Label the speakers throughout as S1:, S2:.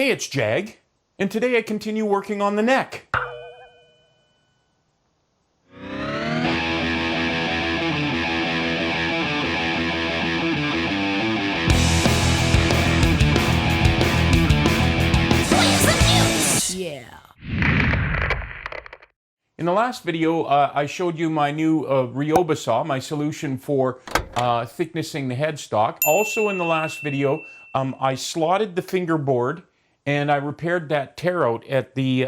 S1: Hey, it's Jag, and today I continue working on the neck.
S2: Yeah.
S1: In the last video, I showed you my new Ryoba saw, my solution for thicknessing the headstock. Also in the last video, I slotted the fingerboard and I repaired that tear out at the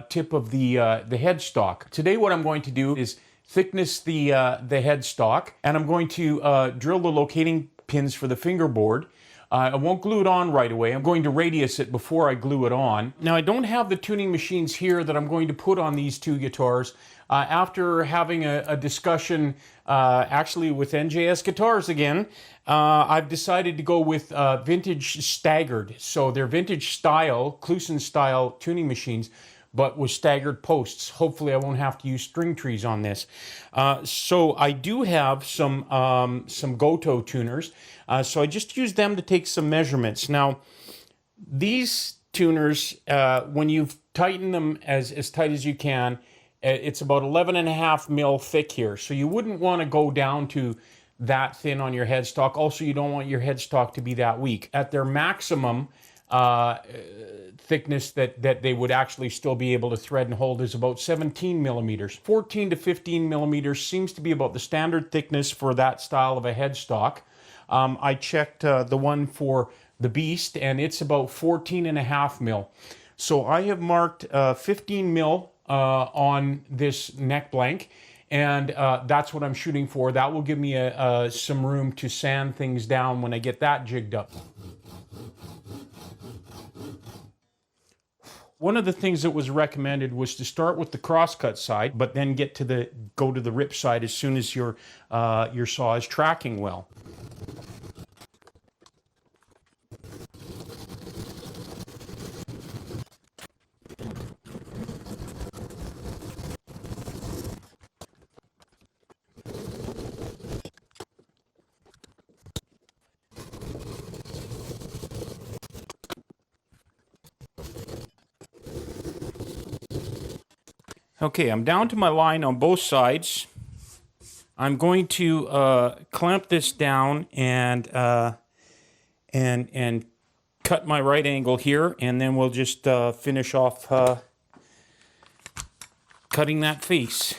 S1: tip of the headstock. Today what I'm going to do is thickness the headstock, and I'm going to drill the locating pins for the fingerboard. I won't glue it on right away. I'm going to radius it before I glue it on. Now, I don't have the tuning machines here that I'm going to put on these two guitars. After having a discussion actually with NJS Guitars again, I've decided to go with vintage staggered. So they're vintage style, Kluson style tuning machines, but with staggered posts. Hopefully I won't have to use string trees on this. So I do have some Goto tuners. So I just use them to take some measurements. Now, these tuners, when you've tightened them as tight as you can, it's about 11.5 mil thick here. So you wouldn't want to go down to that thin on your headstock. Also, you don't want your headstock to be that weak. At their maximum thickness that they would actually still be able to thread and hold is about 17 millimeters. 14 to 15 millimeters seems to be about the standard thickness for that style of a headstock. I checked the one for the Beast, and it's about 14.5 mil. So I have marked 15 mil on this neck blank, and that's what I'm shooting for. That will give me some room to sand things down when I get that jigged up. One of the things that was recommended was to start with the crosscut side, but then go to the rip side as soon as your saw is tracking well. Okay, I'm down to my line on both sides. I'm going to clamp this down and cut my right angle here, and then we'll just finish off cutting that face.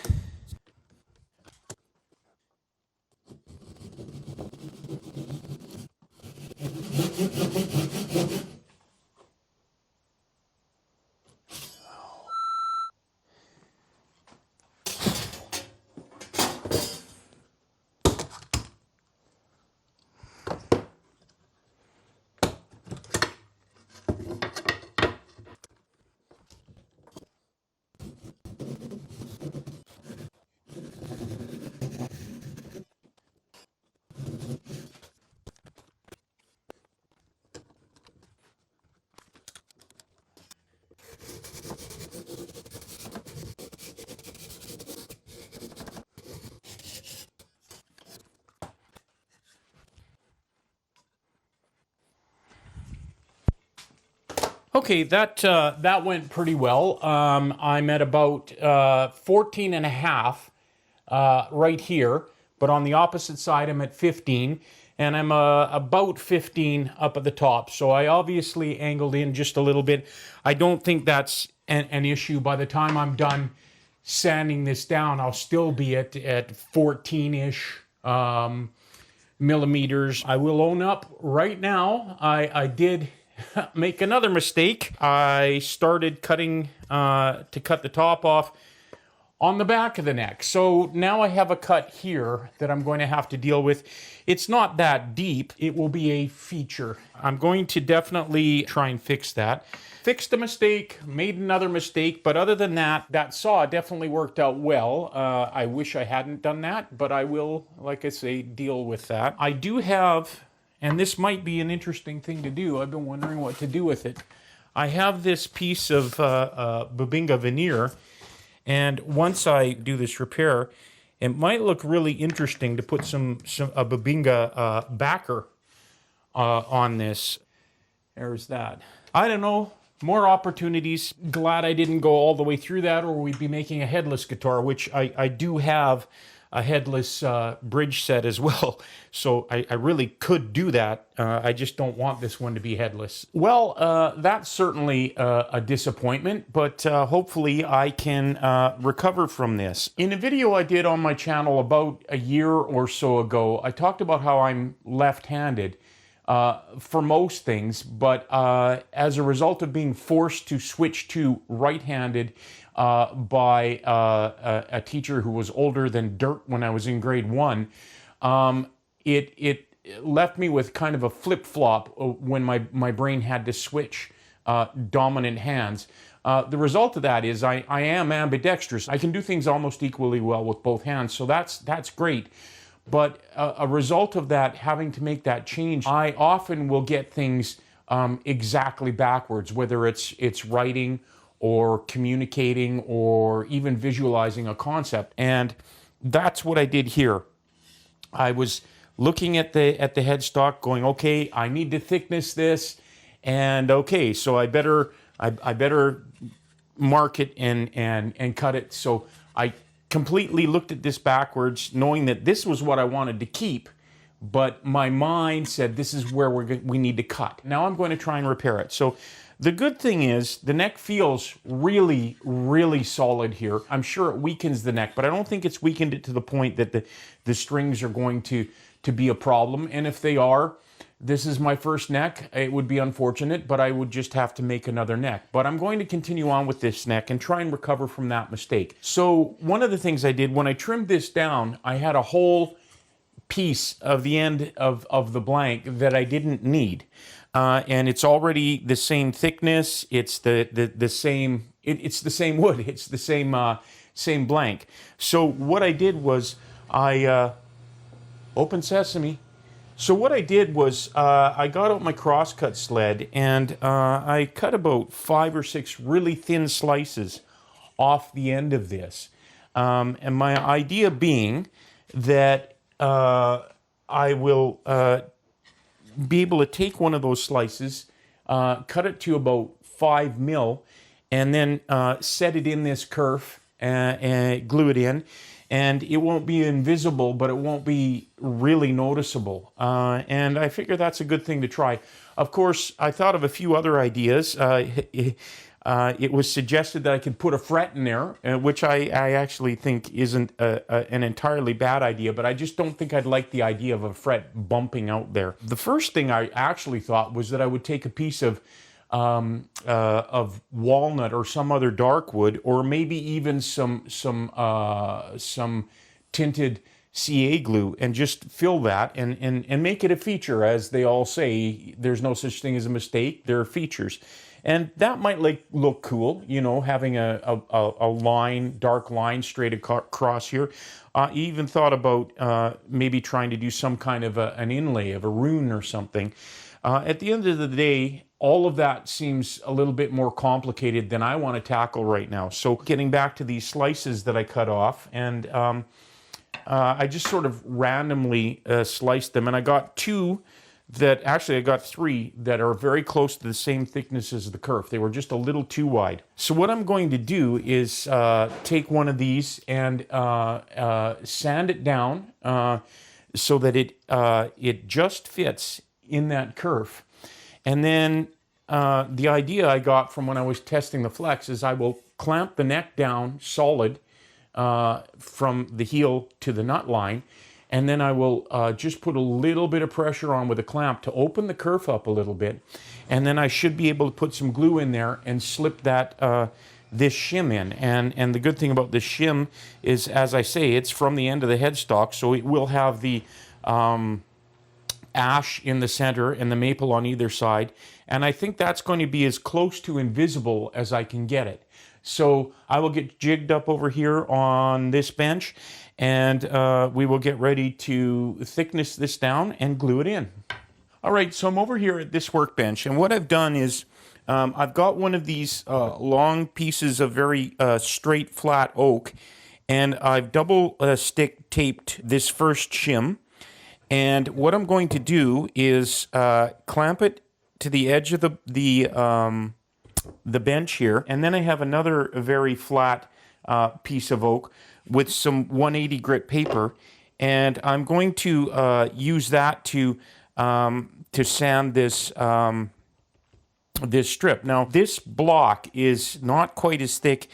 S1: Okay, that went pretty well. I'm at about 14.5 right here, but on the opposite side I'm at 15, and I'm about 15 up at the top. So I obviously angled in just a little bit. I don't think that's an issue. By the time I'm done sanding this down, I'll still be at 14-ish millimeters. I will own up right now, I did make another mistake. I started cutting to cut the top off on the back of the neck. So now I have a cut here that I'm going to have to deal with. It's not that deep. It will be a feature. I'm going to definitely try and fix that. Fixed a mistake, made another mistake, but other than that, that saw definitely worked out well. I wish I hadn't done that, but I will, like I say, deal with that. I do have, and this might be an interesting thing to do. I've been wondering what to do with it. I have this piece of Bubinga veneer, and once I do this repair, it might look really interesting to put a Bubinga backer on this. There's that. I don't know. More opportunities. Glad I didn't go all the way through that, or we'd be making a headless guitar, which I do have a headless bridge set as well. So I really could do that. I just don't want this one to be headless. Well, that's certainly a disappointment, but hopefully I can recover from this. In a video I did on my channel about a year or so ago, I talked about how I'm left-handed for most things, but as a result of being forced to switch to right-handed by a teacher who was older than dirt when I was in grade 1, it left me with kind of a flip-flop when my brain had to switch dominant hands. The result of that is I am ambidextrous. I can do things almost equally well with both hands, so that's great. But a result of that, having to make that change, I often will get things exactly backwards, whether it's writing or communicating or even visualizing a concept. And that's what I did here. I was looking at the headstock going, okay, I need to thickness this, and okay, so I better mark it and cut it. So I completely looked at this backwards, knowing that this was what I wanted to keep, but my mind said this is where we need to cut. Now I'm going to try and repair it. So the good thing is the neck feels really, really solid here. I'm sure it weakens the neck, but I don't think it's weakened it to the point that the strings are going to be a problem. And if they are, this is my first neck. It would be unfortunate, but I would just have to make another neck. But I'm going to continue on with this neck and try and recover from that mistake. So one of the things I did when I trimmed this down, I had a whole piece of the end of the blank that I didn't need. And it's already the same thickness. It's the same. It's the same wood. It's the same blank. So what I did was I open sesame. So what I did was I got out my crosscut sled and I cut about 5 or 6 really thin slices off the end of this. And my idea being that I will be able to take one of those slices, cut it to about 5 mil, and then set it in this kerf and glue it in. And it won't be invisible, but it won't be really noticeable. And I figure that's a good thing to try. Of course, I thought of a few other ideas. It was suggested that I could put a fret in there, which I actually think isn't an entirely bad idea, but I just don't think I'd like the idea of a fret bumping out there. The first thing I actually thought was that I would take a piece of walnut or some other dark wood, or maybe even some tinted CA glue, and just fill that and make it a feature. As they all say, there's no such thing as a mistake, there are features. And that might look cool, you know, having a line, dark line straight across here. I even thought about maybe trying to do some kind of an inlay of a rune or something. At the end of the day, all of that seems a little bit more complicated than I want to tackle right now. So getting back to these slices that I cut off, and I just sort of randomly sliced them, and I got 2 that, actually I got 3 that are very close to the same thickness as the kerf. They were just a little too wide. So what I'm going to do is take one of these and sand it down so that it just fits in that kerf. And then the idea I got from when I was testing the flex is I will clamp the neck down solid from the heel to the nut line, and then I will just put a little bit of pressure on with a clamp to open the kerf up a little bit, and then I should be able to put some glue in there and slip that this shim in. And the good thing about this shim is, as I say, it's from the end of the headstock, so it will have the ash in the center and the maple on either side, and I think that's going to be as close to invisible as I can get it. So I will get jigged up over here on this bench, and we will get ready to thickness this down and glue it in. All right, so I'm over here at this workbench, and what I've done is I've got one of these long pieces of very straight, flat oak, and I've double stick taped this first shim. And what I'm going to do is clamp it to the edge of the the bench here. And then I have another very flat piece of oak with some 180 grit paper, and I'm going to use that to sand this this strip. Now, this block is not quite as thick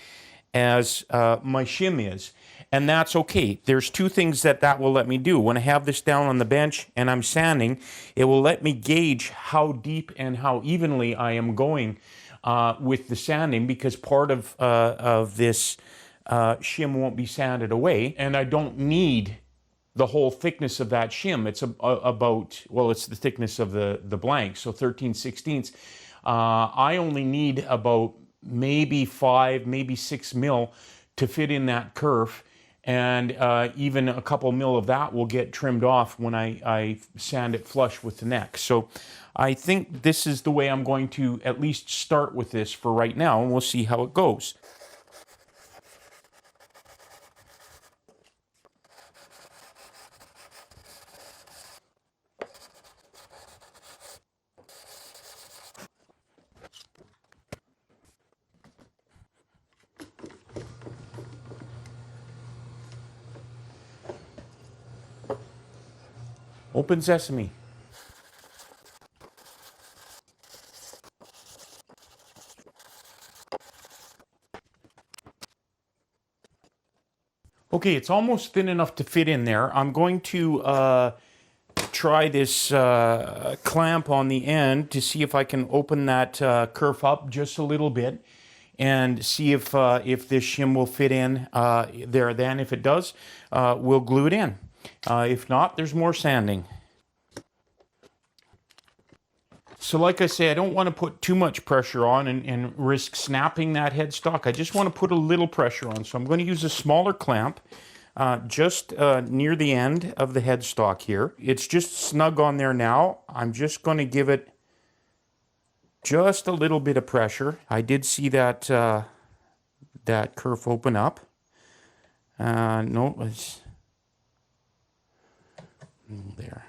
S1: as my shim is, and that's okay. There's two things that will let me do. When I have this down on the bench and I'm sanding, it will let me gauge how deep and how evenly I am going with the sanding, because part of this shim won't be sanded away, and I don't need the whole thickness of that shim. It's about, well, it's the thickness of the blank, so 13/16. I only need about maybe 5, maybe 6 mil to fit in that kerf, and even a couple mil of that will get trimmed off when I sand it flush with the neck. So I think this is the way I'm going to at least start with this for right now, and we'll see how it goes. Open sesame. Okay, it's almost thin enough to fit in there. I'm going to try this clamp on the end to see if I can open that kerf up just a little bit and see if this shim will fit in there. Then if it does, we'll glue it in. If not, there's more sanding. So like I say, I don't want to put too much pressure on and risk snapping that headstock. I just want to put a little pressure on. So I'm going to use a smaller clamp just near the end of the headstock here. It's just snug on there now. I'm just going to give it just a little bit of pressure. I did see that that kerf open up. No, it's there.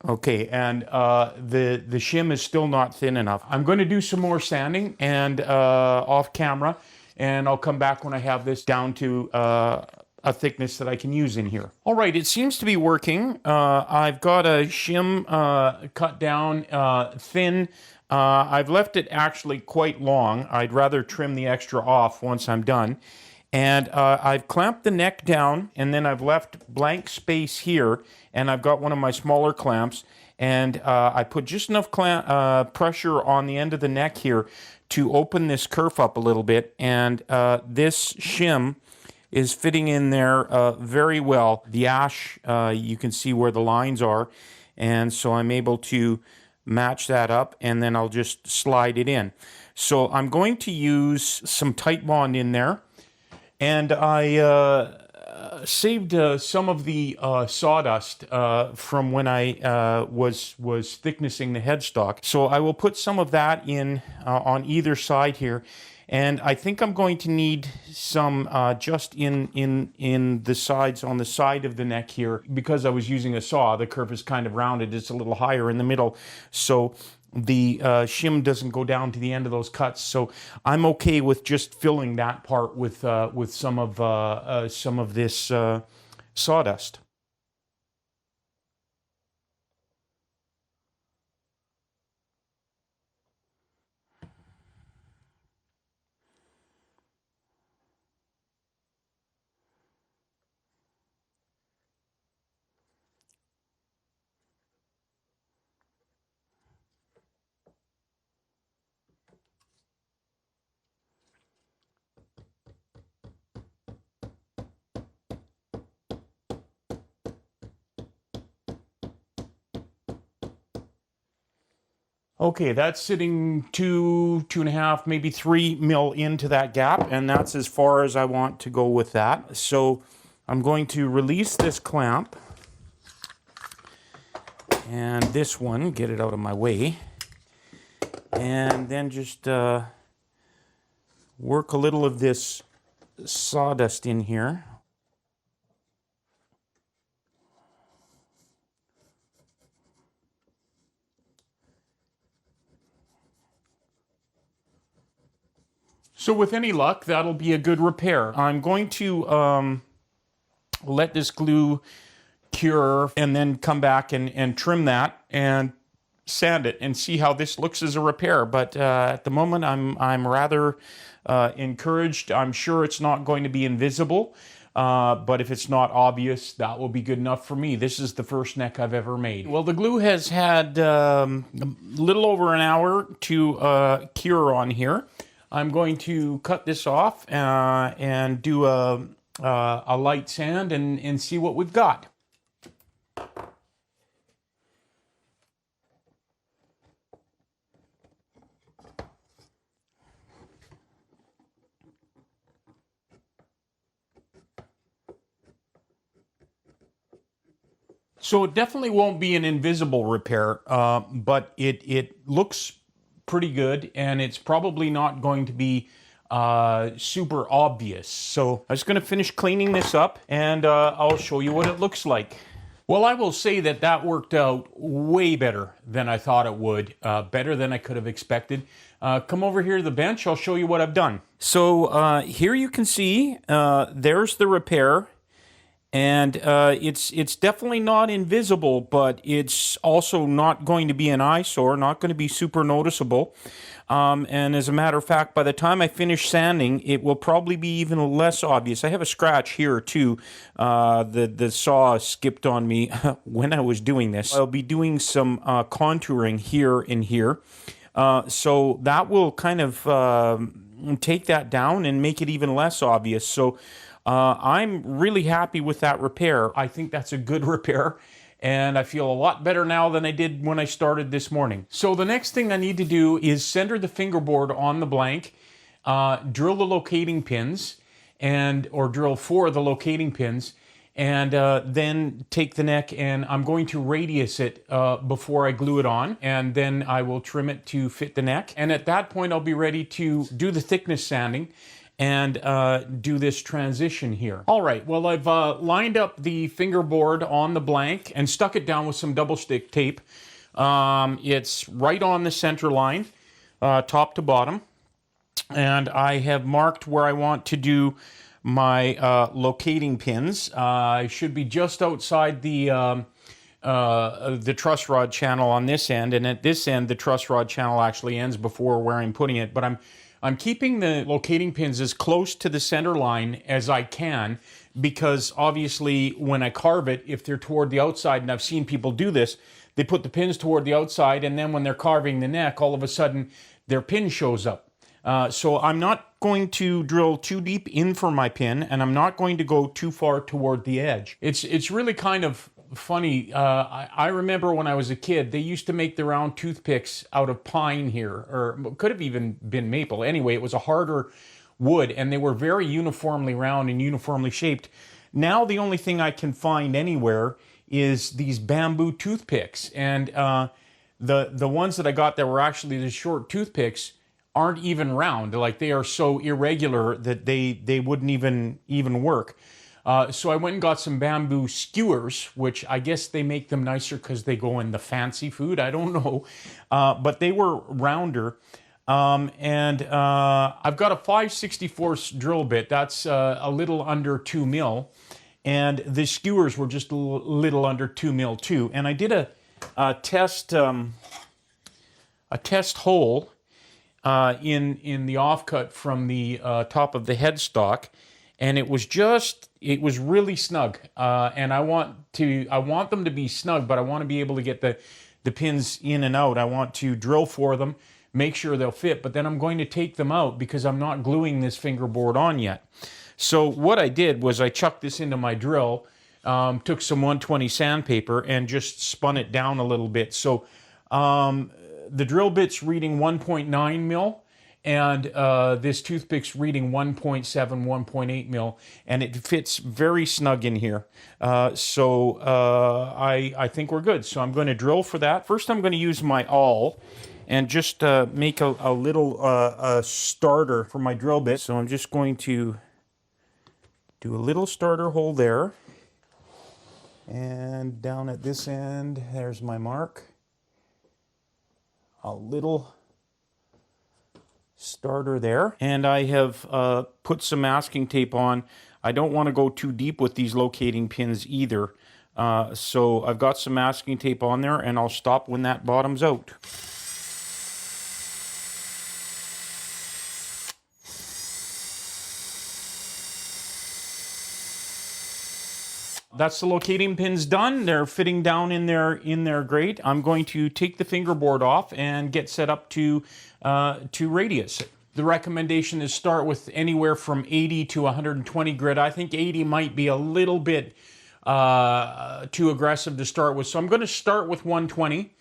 S1: Okay, and the shim is still not thin enough. I'm going to do some more sanding and off camera, and I'll come back when I have this down to a thickness that I can use in here. All right, it seems to be working. I've got a shim cut down thin. I've left it actually quite long. I'd rather trim the extra off once I'm done. And I've clamped the neck down, and then I've left blank space here, and I've got one of my smaller clamps, and I put just enough pressure on the end of the neck here to open this kerf up a little bit, and this shim is fitting in there very well. The ash, you can see where the lines are, and so I'm able to match that up, and then I'll just slide it in. So I'm going to use some tight bond in there. And I saved some of the sawdust from when I was thicknessing the headstock. So I will put some of that in on either side here. And I think I'm going to need some just in the sides, on the side of the neck here. Because I was using a saw, the kerf is kind of rounded. It's a little higher in the middle. So the shim doesn't go down to the end of those cuts, so I'm okay with just filling that part with some of this sawdust. Okay, that's sitting 2.5, maybe 3 mil into that gap, and that's as far as I want to go with that. So I'm going to release this clamp and this one, get it out of my way, and then just work a little of this sawdust in here. So with any luck, that'll be a good repair. I'm going to let this glue cure and then come back and trim that and sand it and see how this looks as a repair. But at the moment, I'm rather encouraged. I'm sure it's not going to be invisible, but if it's not obvious, that will be good enough for me. This is the first neck I've ever made. Well, the glue has had a little over an hour to cure on here. I'm going to cut this off and do a light sand and see what we've got. So it definitely won't be an invisible repair, but it looks pretty good, and it's probably not going to be super obvious. So I'm just going to finish cleaning this up, and I'll show you what it looks like. Well, I will say that that worked out way better than I thought it would, better than I could have expected. Come over here to the bench, I'll show you what I've done. So here you can see, there's the repair. And it's definitely not invisible, but it's also not going to be an eyesore, not going to be super noticeable. And as a matter of fact, by the time I finish sanding, it will probably be even less obvious. I have a scratch here too. The saw skipped on me when I was doing this. I'll be doing some contouring here and here. So that will kind of take that down and make it even less obvious. So I'm really happy with that repair. I think that's a good repair, and I feel a lot better now than I did when I started this morning. So the next thing I need to do is center the fingerboard on the blank, drill the locating pins, or drill 4 of the locating pins, and then take the neck, and I'm going to radius it before I glue it on, and then I will trim it to fit the neck. And at that point, I'll be ready to do the thickness sanding and do this transition here. All right, well, I've lined up the fingerboard on the blank and stuck it down with some double stick tape. It's right on the center line, top to bottom. And I have marked where I want to do my locating pins. I should be just outside the truss rod channel on this end, and at this end, the truss rod channel actually ends before where I'm putting it, but I'm keeping the locating pins as close to the center line as I can, because obviously when I carve it, if they're toward the outside, and I've seen people do this, they put the pins toward the outside, and then when they're carving the neck, all of a sudden their pin shows up. So I'm not going to drill too deep in for my pin, and I'm not going to go too far toward the edge. It's really kind of funny. I remember when I was a kid, they used to make the round toothpicks out of pine here, or could have even been maple. Anyway, it was a harder wood, and they were very uniformly round and uniformly shaped. Now the only thing I can find anywhere is these bamboo toothpicks, and the ones that I got that were actually the short toothpicks aren't even round. Like, they are so irregular that they wouldn't even work. So I went and got some bamboo skewers, which I guess they make them nicer because they go in the fancy food. I don't know. But they were rounder. And I've got a 5/64 drill bit. That's a little under 2 mil. And the skewers were just a little under 2 mil too. And I did a test hole in the offcut from the top of the headstock, and it was really snug. And I want them to be snug, but I want to be able to get the pins in and out. I want to drill for them, make sure they'll fit, but then I'm going to take them out because I'm not gluing this fingerboard on yet. So what I did was I chucked this into my drill, took some 120 sandpaper and just spun it down a little bit. So the drill bit's reading 1.9 mil, and this toothpick's reading 1.7, 1.8 mil, and it fits very snug in here. So I think we're good. So I'm going to drill for that. First, I'm going to use my awl and just make a little starter for my drill bit. So I'm just going to do a little starter hole there, and down at this end, there's my mark. A little starter there. And I have put some masking tape on. I don't want to go too deep with these locating pins either. So I've got some masking tape on there, and I'll stop when that bottoms out. That's the locating pins done. They're fitting down in there great. I'm going to take the fingerboard off and get set up to radius it. The recommendation is start with anywhere from 80 to 120 grit. I think 80 might be a little bit too aggressive to start with, so I'm going to start with 120.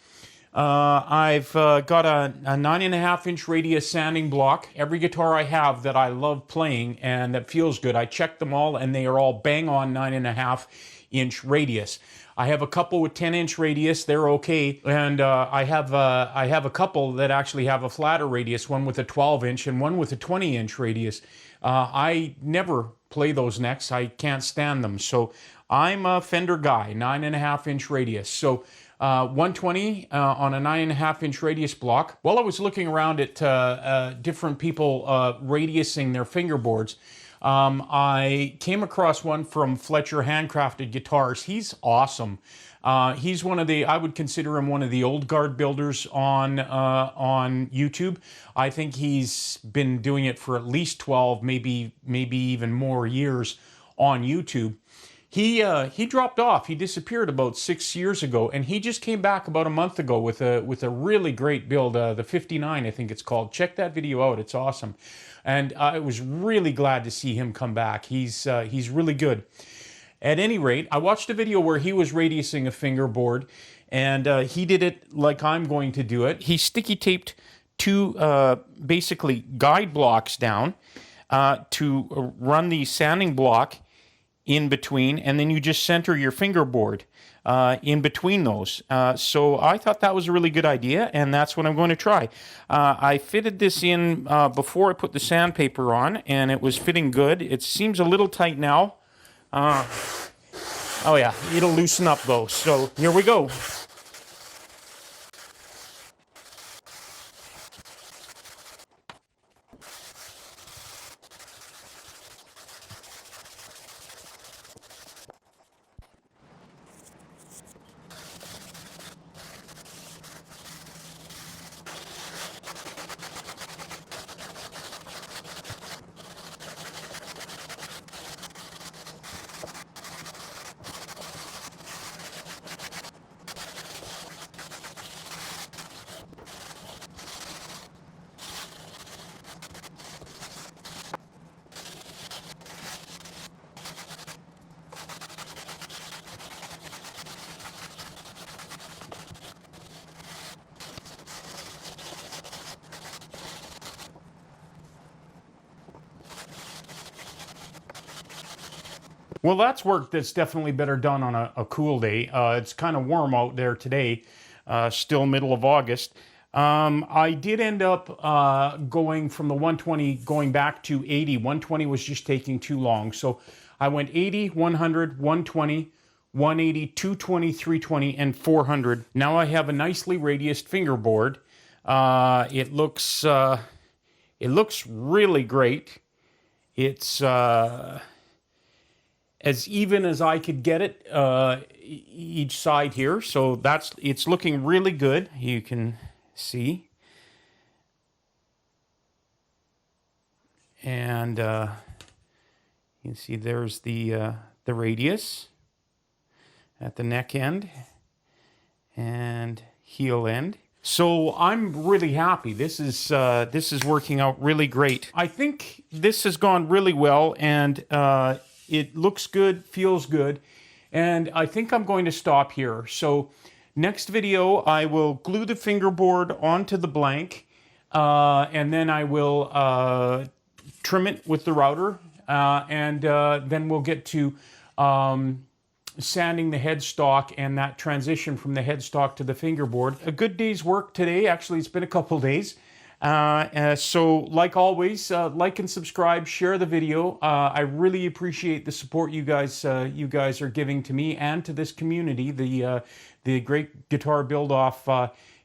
S1: I've got a 9.5 inch radius sanding block. Every guitar I have that I love playing and that feels good, I checked them all and they are all bang on 9.5 inch radius. I have a couple with 10 inch radius, they're okay, and I have a couple that actually have a flatter radius, one with a 12 inch and one with a 20 inch radius. I never play those necks, I can't stand them, so I'm a Fender guy, 9.5 inch radius. So 120 on a 9.5 inch radius block. While I was looking around at different people radiusing their fingerboards, I came across one from Fletcher Handcrafted Guitars. He's awesome. He's one of the, I would consider him one of the old guard builders on YouTube. I think he's been doing it for at least 12, maybe even more years on YouTube. He dropped off. He disappeared about 6 years ago, and he just came back about a month ago with a really great build, the 59, I think it's called. Check that video out. It's awesome. And I was really glad to see him come back. He's really good. At any rate, I watched a video where he was radiusing a fingerboard, and he did it like I'm going to do it. He sticky taped two basically guide blocks down to run the sanding block in between, and then you just center your fingerboard in between those. So I thought that was a really good idea, and that's what I'm going to try. I fitted this in before I put the sandpaper on, and it was fitting good. It seems a little tight now. Oh yeah, it'll loosen up though. So here we go. Well, that's work that's definitely better done on a cool day. It's kind of warm out there today, still middle of August. I did end up going from the 120 going back to 80. 120 was just taking too long. So I went 80, 100, 120, 180, 220, 320, and 400. Now I have a nicely radiused fingerboard. It looks really great. It's as even as I could get it each side here. So it's looking really good. You can see. And you can see there's the radius at the neck end and heel end. So I'm really happy. This is working out really great. I think this has gone really well, and it looks good, feels good, and I think I'm going to stop here. So next video, I will glue the fingerboard onto the blank, and then I will trim it with the router, and then we'll get to sanding the headstock and that transition from the headstock to the fingerboard. A good day's work today. Actually, it's been a couple days. So like always, like and subscribe, share the video. I really appreciate the support you guys are giving to me and to this community, the Great Guitar Build Off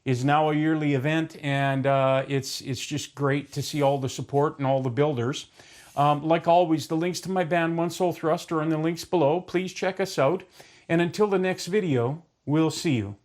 S1: is now a yearly event, and it's just great to see all the support and all the builders. Like always, the links to my band One Soul Thrust are in the links below. Please check us out. And until the next video, we'll see you.